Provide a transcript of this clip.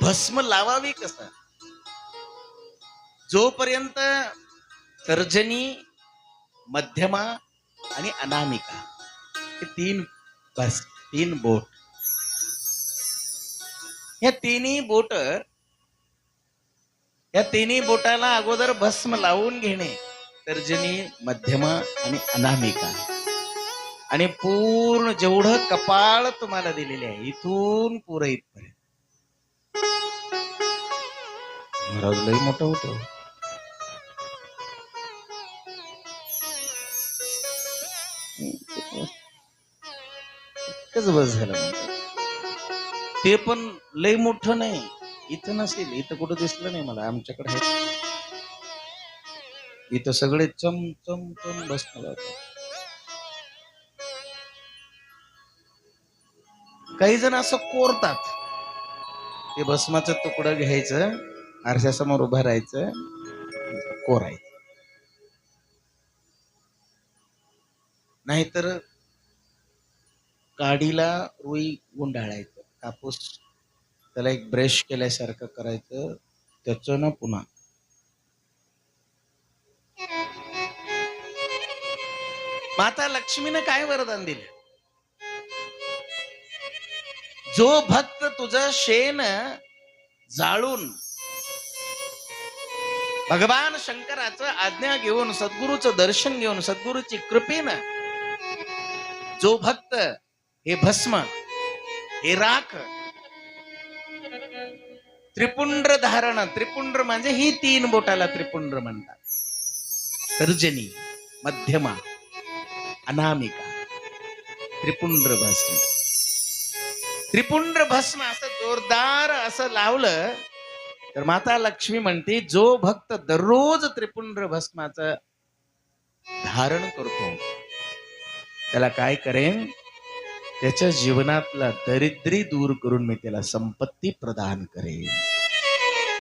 भस्म लावावी कसं? जोपर्यंत तर्जनी, मध्यमा आणि अनामिका हे तीन बोट, या तिन्ही बोटाला अगोदर भस्म लावून घेणे, तर्जनी, मध्यमा आणि अनामिका, आणि पूर्ण जेवढं कपाळ तुम्हाला दिलेले आहे इथून पुढे इथपर्यंत. महाराज लई मोठं होतं. इतकंच बस झालं. ते पण लई मोठं नाही, इथं नसेल, इथं कुठं दिसलं नाही मला. आमच्याकडे इथं सगळे चम चम चम बसणार. काही जण असं कोरतात. ते भस्माचं तुकडं घ्यायचं, आरशासमोर उभं राहायचं, कोरायचं. नाहीतर काडीला रुई गुंडाळायचं, कापूस त्याला एक ब्रश केल्यासारखं करायचं, त्याचं ना पुन्हा. माता लक्ष्मीनं काय वरदान दिलं? जो भक्त तुझं शेण जाळून भगवान शंकराचं आज्ञा घेऊन, सद्गुरूचं दर्शन घेऊन, सद्गुरूची कृपेनं जो भक्त हे भस्म, हे राख, त्रिपुंड्र धारण, त्रिपुंड्र म्हणजे ही तीन बोटाला त्रिपुंड्र म्हणतात. तर्जनी, मध्यमा, अनामिका, त्रिपुंड्र भस्म. त्रिपुंड्र भस्म असं जोरदार असं लावलं तर माता लक्ष्मी म्हणते, जो भक्त दररोज त्रिपुंड्र भस्माचं धारण करतो त्याला काय करेन, त्याच्या जीवनातला दरिद्री दूर करून मी त्याला संपत्ती प्रदान करेन.